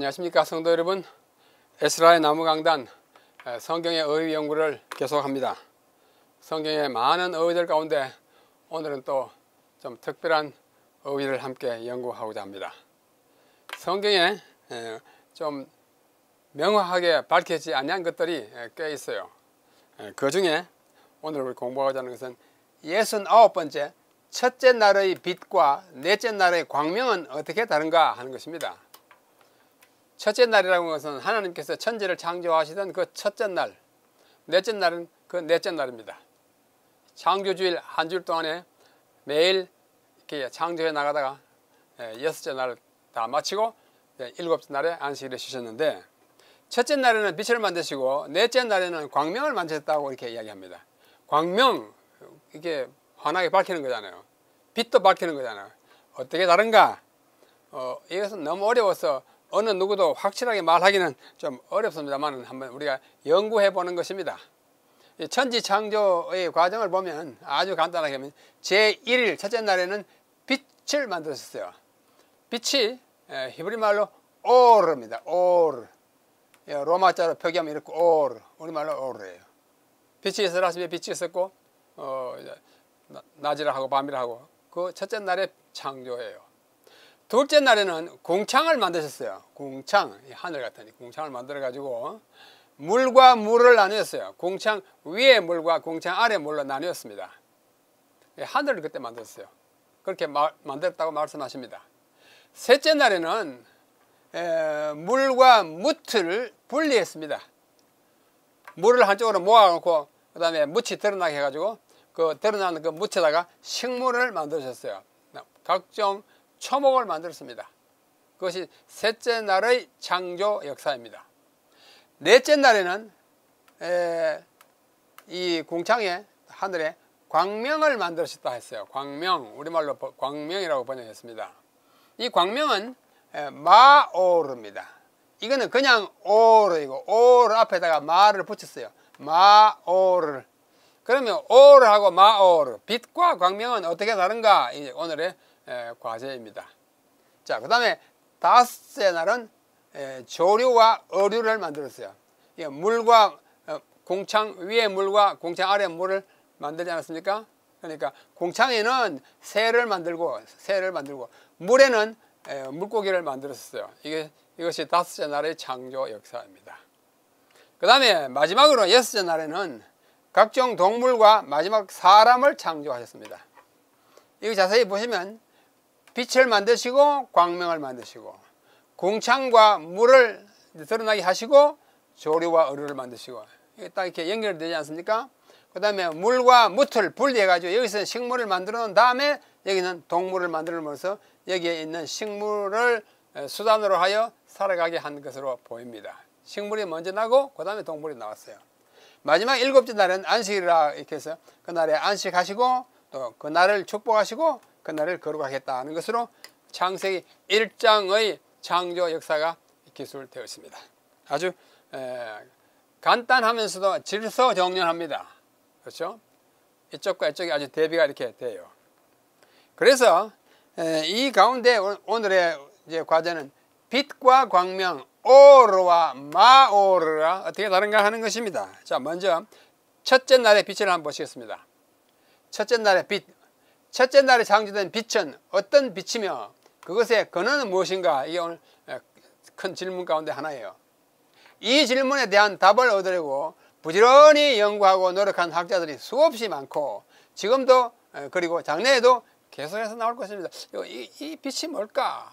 안녕하십니까 성도 여러분. 에스라의 나무강단 성경의 어휘 연구를 계속합니다. 성경의 많은 어휘들 가운데 오늘은 또 좀 특별한 어휘를 함께 연구하고자 합니다. 성경에 좀 명확하게 밝혀지지 않은 것들이 꽤 있어요. 그 중에 오늘 우리 공부하고자 하는 것은 69번째 첫째 날의 빛과 넷째 날의 광명은 어떻게 다른가 하는 것입니다. 첫째 날이라는 것은 하나님께서 천지를 창조하시던 그 첫째 날, 넷째 날은 그 넷째 날입니다. 창조주일 한 주일 동안에 매일 이렇게 창조해 나가다가 여섯째 날 다 마치고 일곱째 날에 안식일을 쉬셨는데, 첫째 날에는 빛을 만드시고 넷째 날에는 광명을 만드셨다고 이렇게 이야기합니다. 광명, 이게 환하게 밝히는 거잖아요. 빛도 밝히는 거잖아요. 어떻게 다른가? 이것은 너무 어려워서 어느 누구도 확실하게 말하기는 좀 어렵습니다만 한번 우리가 연구해 보는 것입니다. 천지 창조의 과정을 보면 아주 간단하게 하면 제1일 첫째 날에는 빛을 만드셨어요. 빛이 히브리 말로 오르입니다. 오르. 로마자로 표기하면 이렇게 오르. 우리말로 오르예요. 빛이 있을 아침에 빛이 있었고 낮이라 하고 밤이라 하고 그 첫째 날의 창조예요. 둘째 날에는 궁창을 만드셨어요. 궁창, 하늘 같은 궁창을 만들어 가지고 물과 물을 나누었어요. 궁창 위의 물과 궁창 아래 물로 나누었습니다. 하늘을 그때 만들었어요. 그렇게 만들었다고 말씀하십니다. 셋째 날에는 물과 묻을 분리했습니다. 물을 한쪽으로 모아놓고 그 다음에 묻이 드러나게 해가지고 그 드러나는 그 묻에다가 식물을 만드셨어요. 각종 초목을 만들었습니다. 그것이 셋째 날의 창조 역사입니다. 넷째 날에는 이 궁창에 하늘에 광명을 만드셨다 했어요. 광명, 우리말로 광명이라고 번역했습니다. 이 광명은 마오르입니다. 이거는 그냥 오르이고 오르 앞에다가 마를 붙였어요. 마오르. 그러면 오르하고 마오르, 빛과 광명은 어떻게 다른가? 이제 오늘의 과제입니다. 자, 그 다음에 다섯째 날은 조류와 어류를 만들었어요. 물과 궁창 위에 물과 궁창 아래 물을 만들지 않았습니까? 그러니까 궁창에는 새를 만들고 물에는 물고기를 만들었어요. 이것이 다섯째 날의 창조 역사입니다. 그 다음에 마지막으로 여섯째 날에는 각종 동물과 마지막 사람을 창조하셨습니다. 이거 자세히 보시면 빛을 만드시고 광명을 만드시고 궁창과 물을 드러나게 하시고 조류와 어류를 만드시고 이게 딱 이렇게 연결되지 않습니까? 그 다음에 물과 묻을 분리해 가지고 여기서 식물을 만들어 놓은 다음에 여기는 동물을 만들면서 여기에 있는 식물을 수단으로 하여 살아가게 한 것으로 보입니다. 식물이 먼저 나고 그 다음에 동물이 나왔어요. 마지막 일곱째 날은 안식이라 이렇게 해서 그날에 안식하시고 또 그날을 축복하시고 그날을 거룩하겠다는 것으로 창세기 1장의 창조 역사가 기술되어 있습니다. 아주 간단하면서도 질서정연합니다. 그렇죠? 이쪽과 이쪽이 아주 대비가 이렇게 돼요. 그래서 이 가운데 오늘의 이제 과제는 빛과 광명, 오르와 마오르가 어떻게 다른가 하는 것입니다. 자, 먼저 첫째 날의 빛을 한번 보시겠습니다. 첫째 날의 빛. 첫째 날에 창조된 빛은 어떤 빛이며 그것의 근원은 무엇인가? 이게 오늘 큰 질문 가운데 하나예요. 이 질문에 대한 답을 얻으려고 부지런히 연구하고 노력한 학자들이 수없이 많고 지금도 그리고 장래에도 계속해서 나올 것입니다. 이 빛이 뭘까?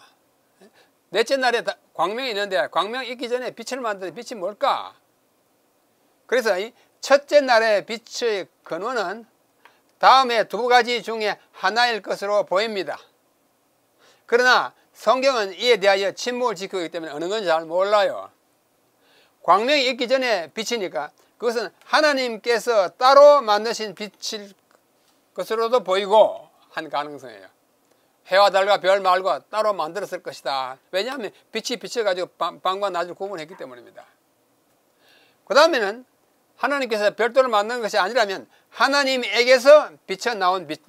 넷째 날에 광명이 있는데 광명 있기 전에 빛을 만드는 빛이 뭘까? 그래서 이 첫째 날의 빛의 근원은 다음에 두 가지 중에 하나일 것으로 보입니다. 그러나 성경은 이에 대하여 침묵을 지키고 있기 때문에 어느 건지 잘 몰라요. 광명이 있기 전에 빛이니까 그것은 하나님께서 따로 만드신 빛일 것으로도 보이고 한 가능성이에요. 해와 달과 별 말고 따로 만들었을 것이다. 왜냐하면 빛이 비춰가지고 밤과 낮을 구분했기 때문입니다. 그 다음에는 하나님께서 별도로 만든 것이 아니라면 하나님에게서 빛이 나온 빛,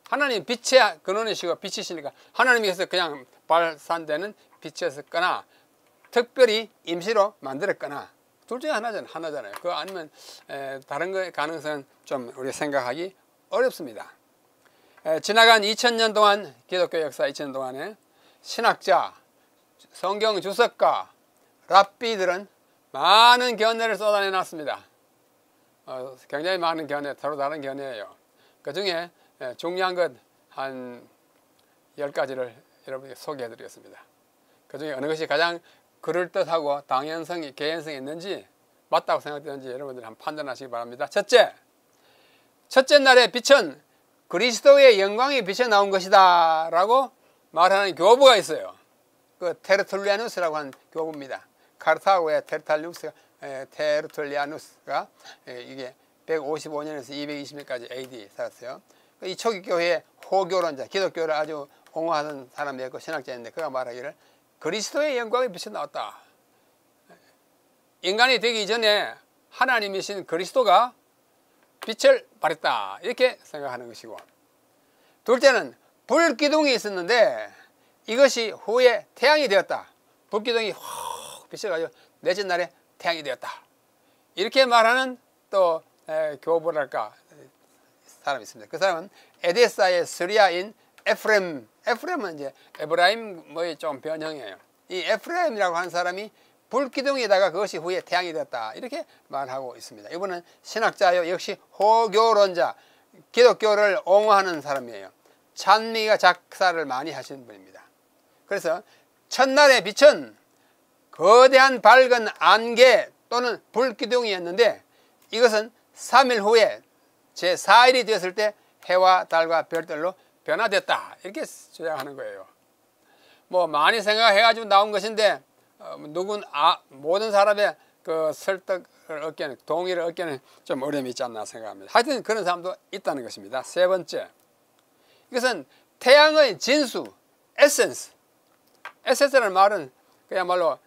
하나님 빛의 근원이시고 빛이시니까 하나님께서 그냥 발산되는 빛이었거나 특별히 임시로 만들었거나 둘 중에 하나잖아요. 그거 아니면 다른 거의 가능성은 좀 우리가 생각하기 어렵습니다. 지나간 2000년 동안 기독교 역사 2000년 동안에 신학자, 성경 주석가, 랍비들은 많은 견해를 쏟아내 놨습니다. 굉장히 많은 견해, 서로 다른 견해예요. 그 중에 중요한 것 한 10가지를 여러분에게 소개해 드리겠습니다. 그 중에 어느 것이 가장 그럴듯하고 당연성이, 개연성이 있는지 맞다고 생각되는지 여러분들이 한번 판단하시기 바랍니다. 첫째 날의 빛은 그리스도의 영광이 빛에 나온 것이다 라고 말하는 교부가 있어요. 그 테르툴리아누스라고 하는 교부입니다. 카르타고의 테르툴리아누스가 이게 155년에서 220년까지 AD 살았어요. 이 초기 교회의 호교론자, 기독교를 아주 옹호하는 사람이었고 신학자인데 그가 말하기를 그리스도의 영광이 빛에 나왔다. 인간이 되기 전에 하나님이신 그리스도가 빛을 발했다. 이렇게 생각하는 것이고, 둘째는 불기둥이 있었는데 이것이 후에 태양이 되었다. 불기둥이 확 비쳐가지고 넷째 날에 태양이 되었다. 이렇게 말하는 또 교부랄까 사람이 있습니다. 그 사람은 에데사의 스리아인 에프렘은 이제 에브라임의 좀 변형이에요. 이 에프렘이라고 하는 사람이 불기둥에다가 그것이 후에 태양이 되었다. 이렇게 말하고 있습니다. 이분은 신학자요, 역시 호교론자, 기독교를 옹호하는 사람이에요. 찬미가 작사를 많이 하시는 분입니다. 그래서 첫날의 빛은 거대한 밝은 안개 또는 불기둥이었는데 이것은 3일 후에 제4일이 되었을 때 해와 달과 별들로 변화됐다. 이렇게 주장하는 거예요. 뭐 많이 생각해가지고 나온 것인데 모든 사람의 그 설득을 얻기에는, 동의를 얻기에는 좀 어려움이 있지 않나 생각합니다. 하여튼 그런 사람도 있다는 것입니다. 세 번째, 이것은 태양의 진수, 에센스라는 말은 그야말로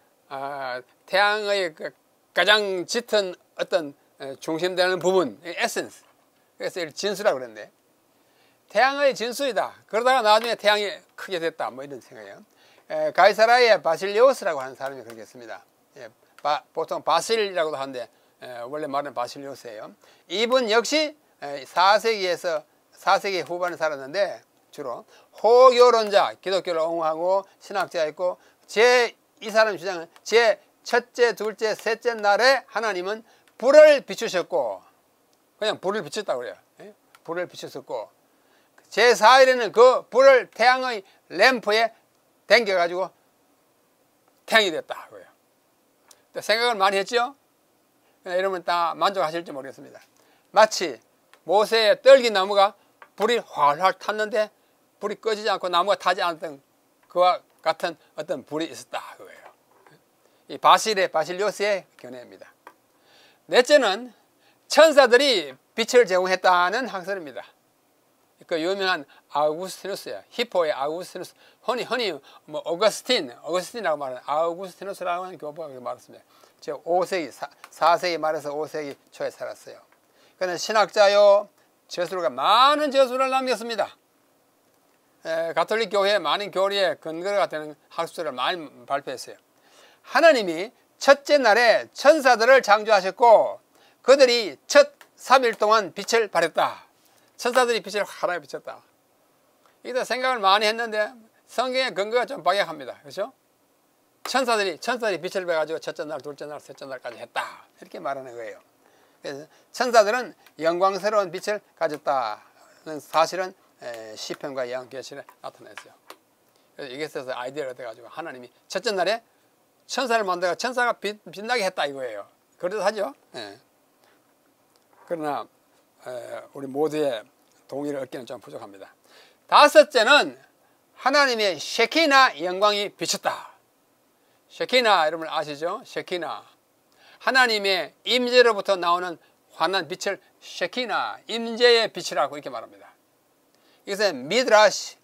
태양의 그 가장 짙은 어떤 중심되는 부분, 에센스. 그래서 이걸 진수라고 그랬는데 태양의 진수이다. 그러다가 나중에 태양이 크게 됐다. 뭐 이런 생각이에요. 가이사라의 바실리오스라고 하는 사람이 그렇게 했습니다. 보통 바실이라고도 하는데 원래 말은 바실리오스예요. 이분 역시 4세기 후반에 살았는데 주로 호교론자, 기독교를 옹호하고 신학자였고 이 사람 주장은 제 첫째, 둘째, 셋째 날에 하나님은 불을 비추셨고, 그냥 불을 비췄다고 그래요. 불을 비추셨고 제4일에는 그 불을 태양의 램프에 당겨가지고 태양이 됐다. 그래요. 생각을 많이 했죠? 여러분 다 만족하실지 모르겠습니다. 마치 모세의 떨기나무가 불이 활활 탔는데 불이 꺼지지 않고 나무가 타지 않았던 그와 같은 어떤 불이 있었다. 그거예요. 이 바실리오스의 견해입니다. 넷째는 천사들이 빛을 제공했다는 학설입니다. 그 유명한 아우구스티누스야. 히포의 아우구스티누스. 흔히 뭐 어거스틴이라고 말하는 아우구스티누스라고 하는 교부가 그렇게 말했습니다. 제 5세기, 4세기 말에서 5세기 초에 살았어요. 그는 신학자요, 저술가, 많은 저술을 남겼습니다. 가톨릭 교회의 많은 교리에 근거가 되는 학술을 많이 발표했어요. 하나님이 첫째 날에 천사들을 창조하셨고 그들이 첫 3일 동안 빛을 발했다. 천사들이 빛을 환하게 비쳤다. 이게 생각을 많이 했는데 성경의 근거가 좀 박약합니다. 그렇죠? 천사들이 빛을 배가지고 첫째 날, 둘째 날, 셋째 날까지 했다. 이렇게 말하는 거예요. 그래서 천사들은 영광스러운 빛을 가졌다는 사실은 시편과 예언계시에 나타났어요. 그래서 이게 있어서 아이디어를 얻어가지고 하나님이 첫째 날에 천사를 만들어 천사가 빛나게 했다 이거예요. 그래도 하죠. 그러나 우리 모두의 동의를 얻기는 좀 부족합니다. 다섯째는 하나님의 셰키나 영광이 비쳤다. 셰키나 여러분 아시죠? 셰키나, 하나님의 임재로부터 나오는 환한 빛을 셰키나, 임재의 빛이라고 이렇게 말합니다. 이것은 미드라시,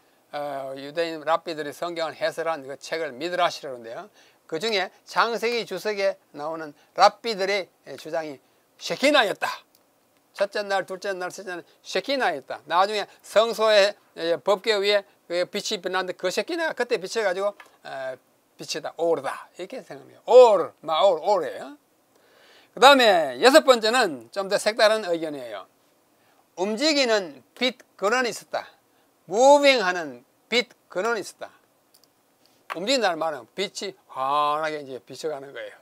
유대인 랍비들이 성경을 해설한 그 책을 미드라시라고 하는데요. 그 중에 창세기 주석에 나오는 랍비들의 주장이 셰키나였다. 첫째 날, 둘째 날, 셋째 날 셰키나였다. 나중에 성소의 법궤 위에 빛이 빛났는데 그 셰키나가 그때 비춰가지고 빛이다, 오르다 이렇게 생각해요. 올, 마올, 올이에요. 그 다음에 6번째는 좀 더 색다른 의견이에요. 움직이는 빛 근원이 있었다. 무빙하는 빛 근원이 있었다. 움직인다는 말은 빛이 환하게 이제 비춰가는 거예요.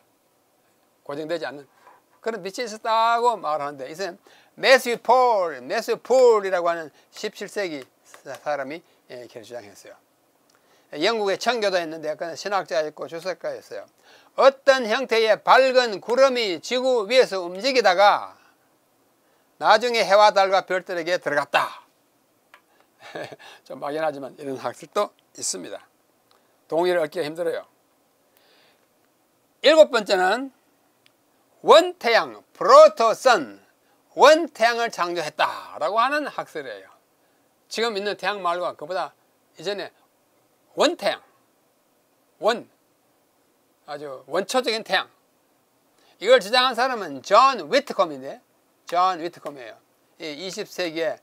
고정되지 않는 그런 빛이 있었다고 말하는데, 이것은 매스유 폴이라고 하는 17세기 사람이 이렇게 주장했어요. 영국의 청교도였는데 그는 신학자였고 주석가였어요. 어떤 형태의 밝은 구름이 지구 위에서 움직이다가 나중에 해와 달과 별들에게 들어갔다. 좀 막연하지만 이런 학설도 있습니다. 동의를 얻기가 힘들어요. 7번째는 원태양, 프로토선, 원태양을 창조했다라고 하는 학설이에요. 지금 있는 태양 말고 그보다 이전에 원태양, 아주 원초적인 태양, 이걸 주장한 사람은 존 위트컴인데, 존 위트컴이에요. 20세기에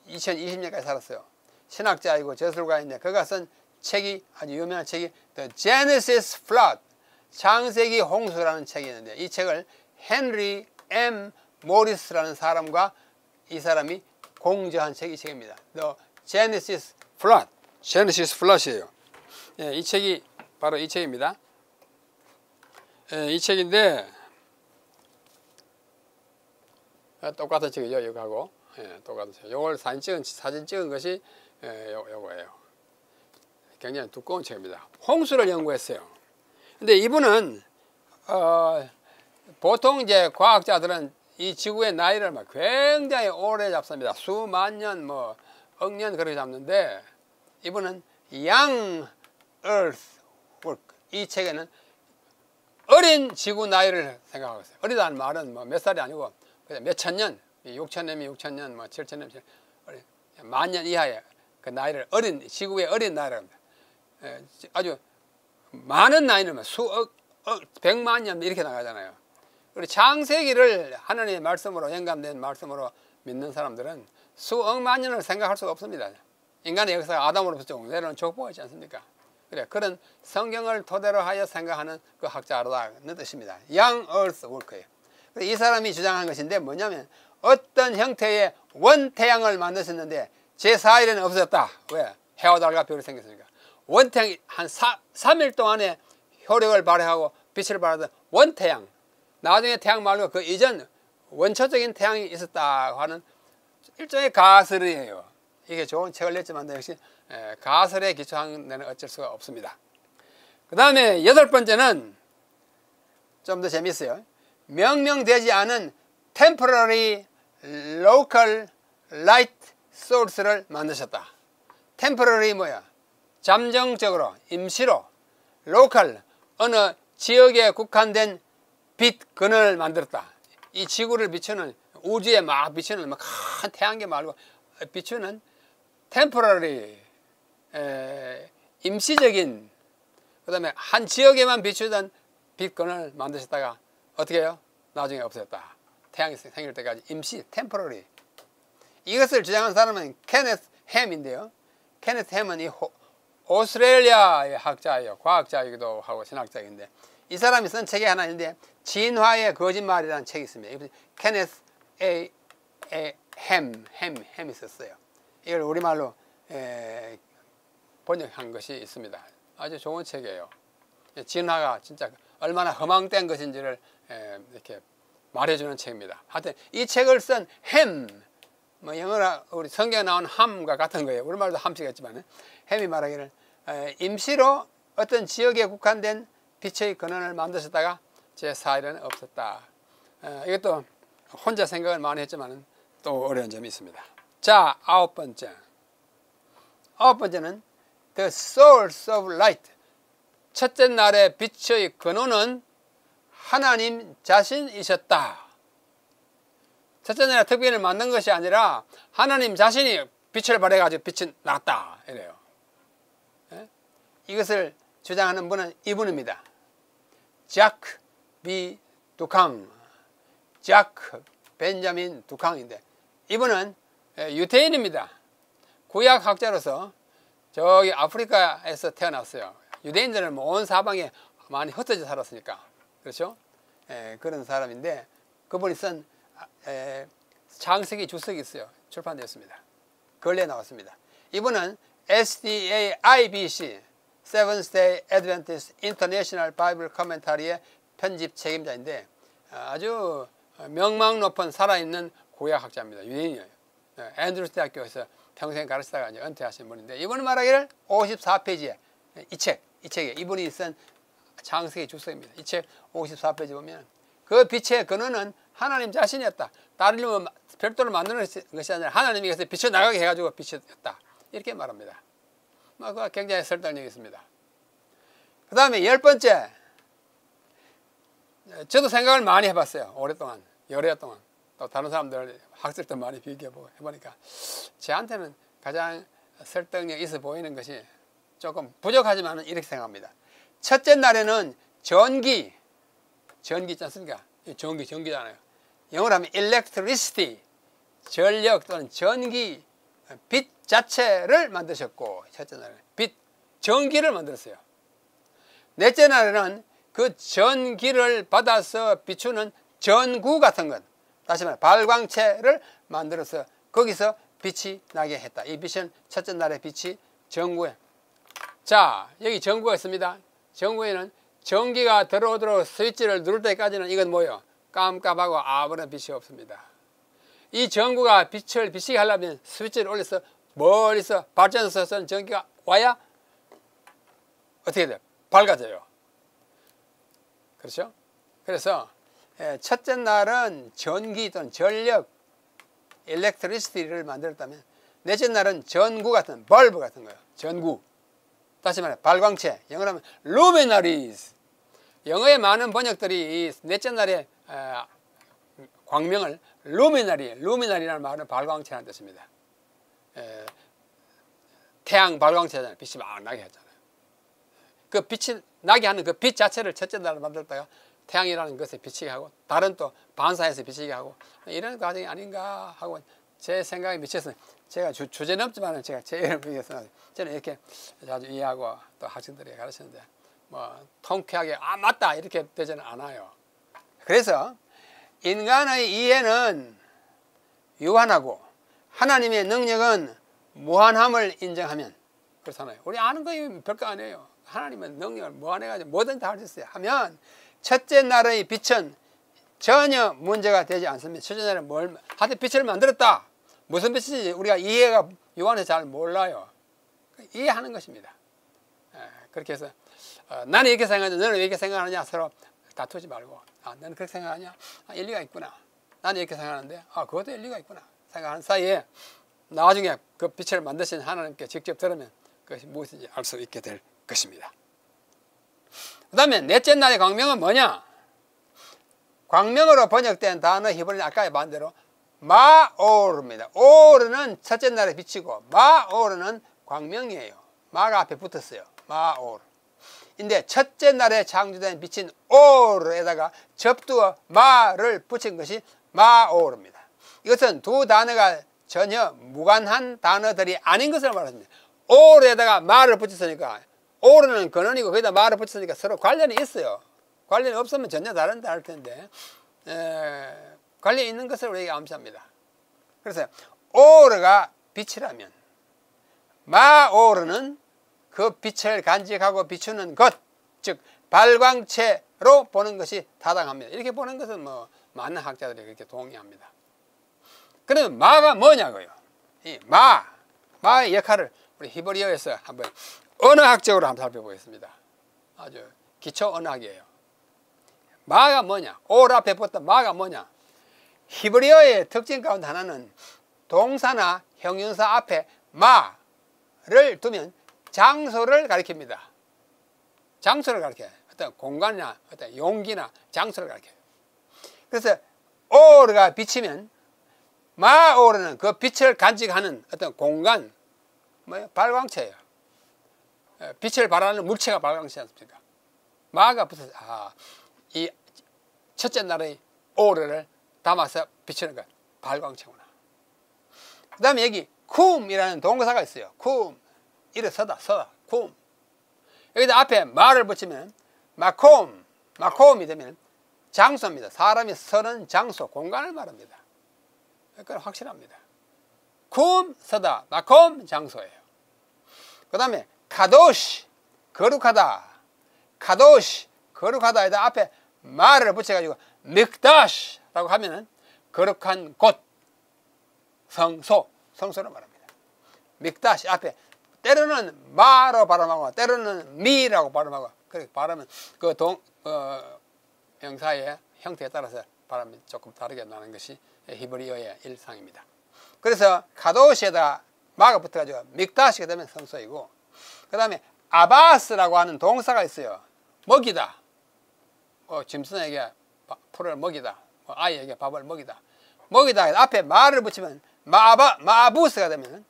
2020년까지 살았어요. 신학자이고 저술가인데 그가 쓴 책이, 아주 유명한 책이 The Genesis Flood, 창세기 홍수라는 책이 있는데, 이 책을 헨리 M. 모리스라는 사람과 이 사람이 공저한 책이 이 책입니다. The Genesis Flood, Genesis Flood이에요. 예, 이 책이 바로 이 책입니다. 이 책인데 똑같은 책이죠. 이거하고 똑같은 책. 요걸 사진 찍은 것이 요거예요. 굉장히 두꺼운 책입니다. 홍수를 연구했어요. 근데 이분은 보통 이제 과학자들은 이 지구의 나이를 막 굉장히 오래 잡습니다. 수만 년, 뭐 억 년 그렇게 잡는데, 이분은 Young Earth Work, 이 책에는 어린 지구 나이를 생각하고 있어요. 어리다는 말은 뭐 몇 살이 아니고 몇 천 년, 6천 년이면 6천 년, 뭐 7천 년, 만 년 이하의 그 나이를 지구의 어린 나이라고 합니다. 아주 많은 나이는 수억, 백만 년 이렇게 나가잖아요. 그리고 창세기를 하나님의 말씀으로 영감된 말씀으로 믿는 사람들은 수억만 년을 생각할 수가 없습니다. 인간의 역사가 아담으로부터 내려오는 족보가 있지 않습니까? 그래, 그런 성경을 토대로 하여 생각하는 그 학자라는 뜻입니다. Young Earth Work예요. 이 사람이 주장한 것인데 뭐냐면, 어떤 형태의 원태양을 만드셨는데 제4일에는 없어졌다. 왜? 해와 달과 별이 생겼으니까. 원태양이 한 3일 동안에 효력을 발휘하고 빛을 발하던 원태양, 나중에 태양 말고 그 이전 원초적인 태양이 있었다고 하는 일종의 가설이에요. 이게 좋은 책을 냈지만 역시 가설에 기초한 데는 어쩔 수가 없습니다. 그 다음에 8번째는 좀 더 재밌어요. 명명되지 않은 temporary local light source를 만드셨다. temporary 뭐야? 잠정적으로, 임시로, local, 어느 지역에 국한된 빛 근원을 만들었다. 이 지구를 비추는, 우주에 막 비추는 막 큰 태양계 말고 비추는 temporary, 임시적인, 그 다음에 한 지역에만 비추던 빛 근원을 만드셨다가 어떻게 해요? 나중에 없어졌다. 태양이 생길 때까지 임시, temporary. 이것을 주장한 사람은 케네스 햄인데요. 케네스 햄은 이 오스트레일리아의 학자예요. 과학자이기도 하고 신학자인데, 이 사람이 쓴 책이 하나 있는데 진화의 거짓말이라는 책이 있습니다. 케네스 햄이 썼어요. 이걸 우리말로 번역한 것이 있습니다. 아주 좋은 책이에요. 진화가 진짜 얼마나 허망된 것인지를 이렇게 말해주는 책입니다. 하여튼 이 책을 쓴 햄, 뭐 영어로 우리 성경에 나온 함과 같은 거예요. 우리말도 함씨겠지만 햄이 말하기를 임시로 어떤 지역에 국한된 빛의 근원을 만드셨다가 제4일에는 없었다. 이것도 혼자 생각을 많이 했지만 또 어려운 점이 있습니다. 자, 9번째. 9번째는 The source of light. 첫째 날의 빛의 근원은 하나님 자신이셨다. 첫째 날에 특별히 만든 것이 아니라 하나님 자신이 빛을 발해가지고 빛이 났다. 이래요. 이것을 주장하는 분은 이분입니다. 자크 B. 두캉, 자크 벤자민 두캉인데, 이분은 유태인입니다. 구약학자로서 저기 아프리카에서 태어났어요. 유대인들은 뭐 온 사방에 많이 흩어져 살았으니까. 그렇죠? 그런 사람인데 그분이 쓴 창세기 주석이 있어요. 출판되었습니다. 근래에 나왔습니다. 이분은 SDAIBC Seventh Day Adventist International Bible Commentary의 편집 책임자인데 아주 명망 높은 살아있는 고약학자입니다. 유대인이에요. 앤드루스 대학교에서 평생 가르치다가 이제 은퇴하신 분인데 이분은 말하기를 54페이지에 이 책에 이분이 쓴 창세기 주석입니다. 이 책 54페이지 보면 그 빛의 근원은 하나님 자신이었다. 다른 별도로 만드는 것이 아니라 하나님이 그래서 비춰나가게 해가지고 빛이었다. 이렇게 말합니다. 그거 굉장히 설득력이 있습니다. 그 다음에 10번째, 저도 생각을 많이 해봤어요. 오랫동안, 여러 해 동안. 또 다른 사람들 학설도 많이 비교해보고 해보니까 저한테는 가장 설득력 있어 보이는 것이 조금 부족하지만 이렇게 생각합니다. 첫째 날에는 전기 있지 않습니까? 전기잖아요. 영어로 하면 electricity, 전력 또는 전기, 빛 자체를 만드셨고, 첫째 날에 전기를 만들었어요. 넷째 날에는 그 전기를 받아서 비추는 전구 같은 것, 다시 말해 발광체를 만들어서 거기서 빛이 나게 했다. 이 빛은 첫째 날의 빛이 전구에. 자, 여기 전구가 있습니다. 전구에는 전기가 들어오도록 스위치를 누를 때까지는 이건 뭐예요? 깜깜하고 아무런 빛이 없습니다. 이 전구가 빛을 비치게 하려면 스위치를 올려서 멀리서 발전소에서 전기가 와야 어떻게 돼요? 밝아져요. 그렇죠? 그래서 첫째 날은 전기 또는 전력, 일렉트리시티를 만들었다면 넷째 날은 전구 같은, 벌브 같은 거예요. 전구. 다시 말해 발광체, 영어로 하면 luminaries. 영어의 많은 번역들이 이 넷째 날의 광명을 루미나리라는 말은 발광체라는 뜻입니다. 태양 발광체잖아요. 빛이 막 나게 하잖아요. 그 빛이 나게 하는 그 빛 자체를 첫째 날을 만들었다가 태양이라는 것에 비치게 하고 다른 또 반사해서 비치게 하고 이런 과정이 아닌가 하고 제 생각에 미쳐서 제가 주제 넘지만은 제가 제 이름을 위해서 저는 이렇게 자주 이해하고 또 학생들에게 가르치는데 뭐 통쾌하게 맞다 이렇게 되지는 않아요. 그래서 인간의 이해는 유한하고 하나님의 능력은 무한함을 인정하면 그렇잖아요. 우리 아는 거 별거 아니에요. 하나님의 능력을 무한해가지고 뭐든 다 할 수 있어요. 하면 첫째 날의 빛은 전혀 문제가 되지 않습니다. 첫째 날에 하여튼 빛을 만들었다. 무슨 빛인지 우리가 이해가 유한해서 잘 몰라요. 이해하는 것입니다. 그렇게 해서 나는 이렇게 생각하는데 너는 왜 이렇게 생각하느냐 서로 다투지 말고 너는 그렇게 생각하냐? 일리가 있구나. 나는 이렇게 생각하는데 그것도 일리가 있구나. 생각하는 사이에 나중에 그 빛을 만드신 하나님께 직접 들으면 그것이 무엇인지 알 수 있게 될 것입니다. 그 다음에 넷째 날의 광명은 뭐냐? 광명으로 번역된 단어 히브리는 아까 말한 대로 마오르입니다. 오르는 첫째 날의 빛이고 마오르는 광명이에요. 마가 앞에 붙었어요. 마오르. 근데 첫째 날에 창조된 빛인 오르에다가 접두어 마를 붙인 것이 마오르입니다. 이것은 두 단어가 전혀 무관한 단어들이 아닌 것을 말합니다. 오르에다가 마를 붙였으니까 오르는 근원이고 거기다 마를 붙였으니까 서로 관련이 있어요. 관련이 없으면 전혀 다른 단어일 텐데 관련이 있는 것을 우리가 암시합니다. 그래서 오르가 빛이라면 마오르는 그 빛을 간직하고 비추는 것, 즉 발광체로 보는 것이 타당합니다. 이렇게 보는 것은 뭐 많은 학자들이 그렇게 동의합니다. 그러면 마가 뭐냐고요? 이 마의 역할을 우리 히브리어에서 한번 언어학적으로 한번 살펴보겠습니다. 아주 기초 언어학이에요. 마가 뭐냐? 올 앞에 붙던 마가 뭐냐? 히브리어의 특징 가운데 하나는 동사나 형용사 앞에 마를 두면 장소를 가리킵니다. 장소를 가리켜요. 어떤 공간이나 어떤 용기나 장소를 가리켜요. 그래서 오르가 비치면 마오르는 그 빛을 간직하는 어떤 공간, 뭐예요? 발광체예요. 빛을 발하는 물체가 발광체지 않습니까? 마가 붙어서 이 첫째 날의 오르를 담아서 비추는 것, 발광체구나. 그 다음에 여기 쿰이라는 동사가 있어요. 쿰, 일어서다, 쿰. 여기다 앞에 마를 붙이면 마콤이 되면 장소입니다. 사람이 서는 장소, 공간을 말합니다. 그건 확실합니다. 쿰, 서다, 마콤, 장소예요. 그 다음에 카도시, 거룩하다. 카도시, 거룩하다에다 앞에 마를 붙여가지고 믹다시라고 하면은 거룩한 곳, 성소를 말합니다. 믹다시 앞에 때로는 마로 발음하고 때로는 미라고 발음하고 그렇게 발음은 그 명사의 형태에 따라서 발음이 조금 다르게 나는 것이 히브리어의 일상입니다. 그래서 카도시에다 마가 붙어가지고 믹다시가 되면 성소이고, 그 다음에 아바스라고 하는 동사가 있어요. 먹이다. 짐승에게 풀을 먹이다. 아이에게 밥을 먹이다. 먹이다. 앞에 마를 붙이면 마부스가 되면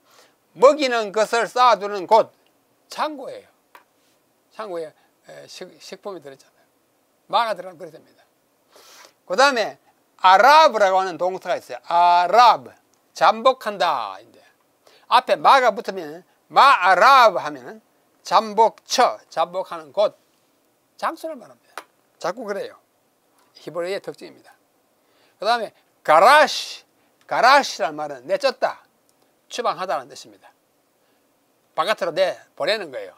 먹이는 것을 쌓아두는 곳, 창고예요. 창고에 식품이 들어있잖아요. 마가 들어가면 그렇게 됩니다. 그 다음에 아랍이라고 하는 동사가 있어요. 아랍, 잠복한다. 앞에 마가 붙으면 마아랍 하면 잠복하는 곳, 장소를 말합니다. 자꾸 그래요. 히브리어의 특징입니다. 그 다음에 가라시라는 말은 내쫓다, 추방하다는 뜻입니다. 바깥으로 내보내는 거예요.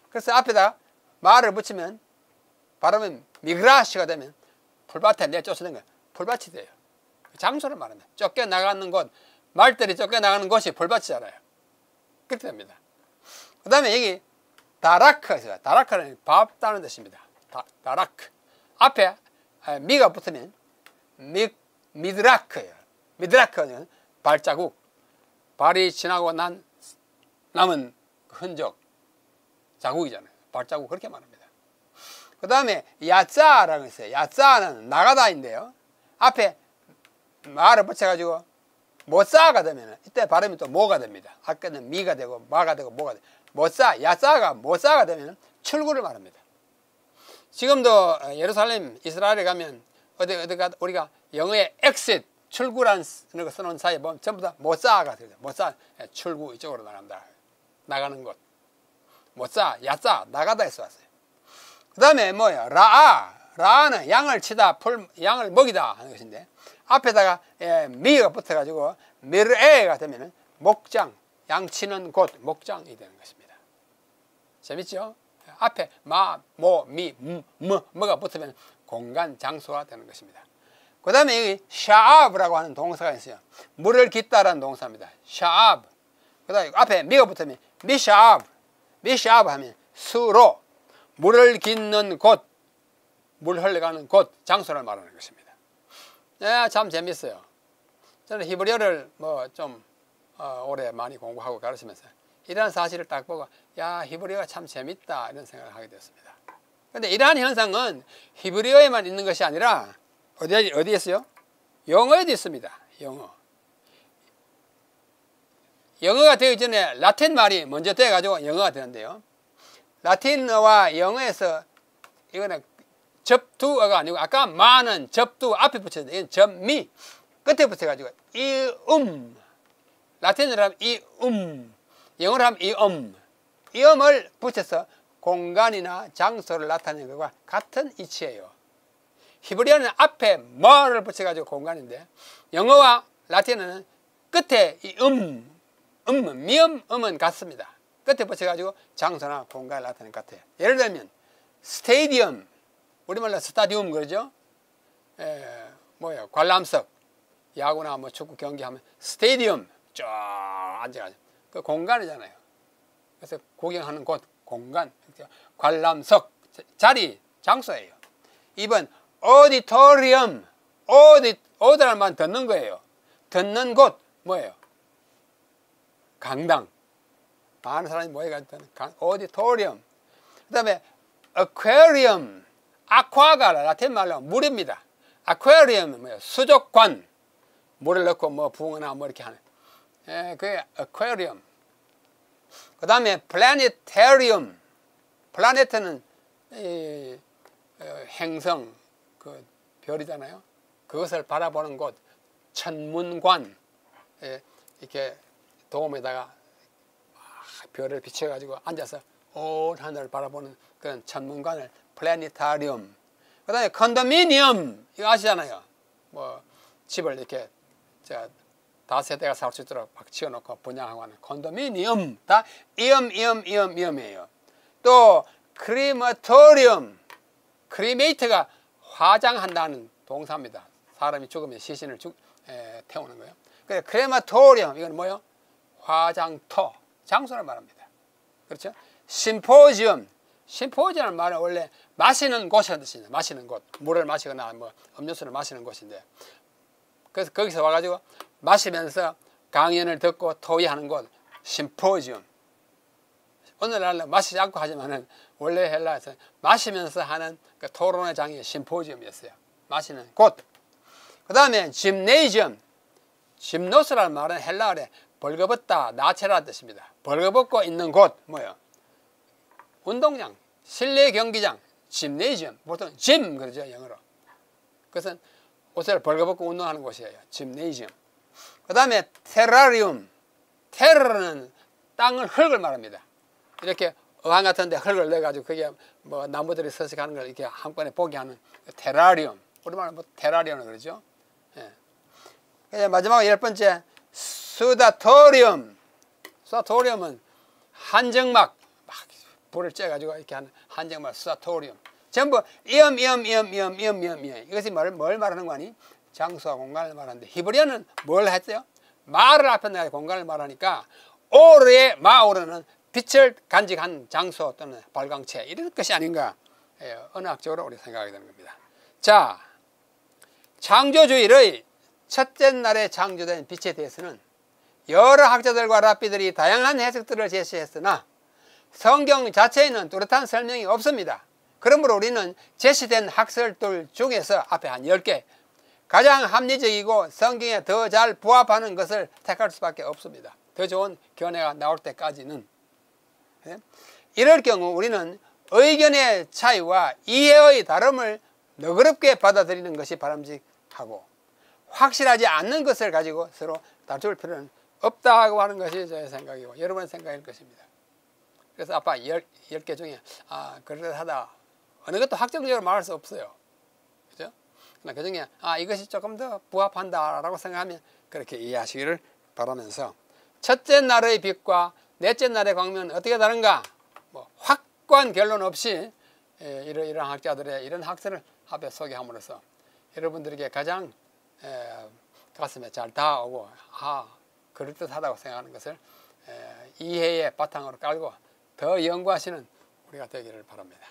그래서 앞에다 말을 붙이면 발음은 미그라시가 되면 풀밭에 내쫓는 거예요. 풀밭이 돼요. 장소를 말합니다. 쫓겨나가는 곳, 말들이 쫓겨나가는 곳이 풀밭이잖아요. 그렇게 됩니다. 그 다음에 여기 다라크가 있어요. 다라크는 밟다는 뜻입니다. 다라크. 앞에 미가 붙으면 미드라크예요. 미드라크는 발자국, 발이 지나고 남은 흔적, 자국이잖아요. 발자국, 그렇게 말합니다. 그 다음에 야짜라고 있어요. 야짜는 나가다인데요. 앞에 마를 붙여가지고 모짜가 되면 이때 발음이 또 모가 됩니다. 아까는 미가 되고 마가 되고 모가 되고 모짜, 야짜가 모짜가 되면 출구를 말합니다. 지금도 예루살렘, 이스라엘에 가면 어디가 우리가 영어에 exit, 출구라는 거 써놓은 사이에 보면 전부 다 모짜가 되죠. 모짜, 출구, 이쪽으로 나간다. 나가는 곳. 모짜, 야짜, 나가다에서 왔어요. 그 다음에 뭐예요? 라아는 양을 치다, 양을 먹이다 하는 것인데, 앞에다가 미가 붙어가지고 미르에가 되면 목장, 양 치는 곳, 목장이 되는 것입니다. 재밌죠? 앞에 마, 모, 미, 뭐가 붙으면 공간, 장소가 되는 것입니다. 그 다음에 여기 샤압이라고 하는 동사가 있어요. 물을 깃다라는 동사입니다. 샤압. 그 다음에 앞에 미가 붙으면 미샤압. 미샤압 하면 수로, 물을 깃는 곳, 물 흘러가는 곳, 장소를 말하는 것입니다. 참 재밌어요. 저는 히브리어를 좀 오래 많이 공부하고 가르치면서 이러한 사실을 딱 보고 야, 히브리어가 참 재밌다 이런 생각을 하게 되었습니다. 그런데 이러한 현상은 히브리어에만 있는 것이 아니라 어디에 있어요? 영어에도 있습니다. 영어가 되기 전에 라틴 말이 먼저 돼가지고 영어가 되는데요. 라틴어와 영어에서 이거는 접두어가 아니고 아까 마는 접두 앞에 붙였는데 이건 접미 끝에 붙여가지고 라틴어로 하면 영어로 하면 이음을 붙여서 공간이나 장소를 나타내는 것과 같은 이치예요. 히브리어는 앞에 뭐를 붙여가지고 공간인데 영어와 라틴어는 끝에 이 미음은 같습니다. 끝에 붙여가지고 장소나 공간을 나타내는 것 같아요. 예를 들면 스테디움, 우리말로 스타디움 그러죠? 관람석, 야구나 축구 경기하면 스테디움 쭉 앉아가지고 그 공간이잖아요. 그래서 구경하는 곳, 공간, 관람석, 자리, 장소예요. 2번 오디토리엄, 오디라는 말 듣는 거예요. 듣는 곳 뭐예요? 강당. 많은 사람이 모여가지고 오디토리엄. 그 다음에 아쿠아리움, 아쿠아가 라틴 말로 물입니다. 아쿠아리움은 뭐예요? 수족관. 물을 넣고 붕어나 이렇게 하는. 그게 아쿠아리움. 그 다음에 플래니테리움. 플라네트는 행성, 그 별이잖아요. 그것을 바라보는 곳. 천문관. 이렇게 도움에다가 별을 비춰가지고 앉아서 온 하늘을 바라보는 그런 천문관을 플래니타리움. 그 다음에 컨도미니엄, 이거 아시잖아요. 뭐 집을 이렇게 다세대가 살 수 있도록 막 지어놓고 분양하고 하는 컨도미니엄. 다 이엄이에요. 또 크리마토리움, 크리메이트가 화장한다는 동사입니다. 사람이 죽으면 시신을 태우는 거예요. 그래서 크레마토리움, 이건 뭐예요? 화장터, 장소를 말합니다. 그렇죠? 심포지엄, 심포지엄은 말은 원래 마시는 곳이라는 뜻입니다. 마시는 곳, 물을 마시거나 뭐 음료수를 마시는 곳인데, 그래서 거기서 와가지고 마시면서 강연을 듣고 토의하는 곳, 심포지엄. 오늘날은 마시지 않고 하지만은 원래 헬라에서 마시면서 하는 그 토론의 장이 심포지엄이었어요. 마시는 곳. 그 다음에 짐네이지엄, 짐노스라는 말은 헬라어에 벌거벗다, 나체라는 뜻입니다. 벌거벗고 있는 곳, 뭐예요? 운동장, 실내 경기장, 짐네이지엄. 보통 짐 그러죠, 영어로. 그것은 옷을 벌거벗고 운동하는 곳이에요. 짐네이지엄. 그 다음에 테라리움. 테러는 땅을, 흙을 말합니다. 이렇게 어항 같은 데 흙을 내가지고 거기에 뭐 나무들이 서식하는 걸 이렇게 한꺼번에 보게 하는 테라리움. 우리말로 뭐 테라리움을 그러죠. 예. 마지막 10번째, 수다토리움. 수다토리움은 한정막, 막 불을 쬐가지고 이렇게 하는 한정막, 수다토리움. 전부 이엄. 이것이 뭘 말하는 거니? 장소와 공간을 말하는데, 히브리어는 뭘 했어요? 말을 앞에 내가 공간을 말하니까, 오르의 마오르는 빛을 간직한 장소 또는 발광체, 이런 것이 아닌가. 예, 언어학적으로 우리 생각하게 되는 겁니다. 자, 창조주일의 첫째 날에 창조된 빛에 대해서는 여러 학자들과 랍비들이 다양한 해석들을 제시했으나 성경 자체에는 뚜렷한 설명이 없습니다. 그러므로 우리는 제시된 학설들 중에서 앞에 한 10개 가장 합리적이고 성경에 더 잘 부합하는 것을 택할 수밖에 없습니다. 더 좋은 견해가 나올 때까지는. 이럴 경우 우리는 의견의 차이와 이해의 다름을 너그럽게 받아들이는 것이 바람직하고, 확실하지 않는 것을 가지고 서로 다툴 필요는 없다고 하는 것이 제 생각이고 여러분의 생각일 것입니다. 그래서 아빠 10개 중에 그러하다, 어느 것도 학적으로 말할 수 없어요. 그죠? 그 중에 이것이 조금 더 부합한다 라고 생각하면 그렇게 이해하시기를 바라면서, 첫째 날의 빛과 넷째 날의 광명은 어떻게 다른가? 뭐 확고한 결론 없이 이러한 학자들의 이런 학설을 앞에 소개함으로써 여러분들에게 가장 가슴에 잘 닿아오고 그럴듯하다고 생각하는 것을 이해의 바탕으로 깔고 더 연구하시는 우리가 되기를 바랍니다.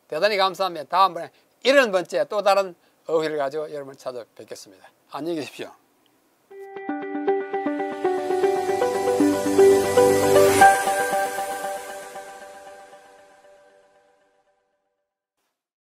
대단히 감사합니다. 다음번에 70번째 또 다른 어휘를 가지고 여러분을 찾아뵙겠습니다. 안녕히 계십시오.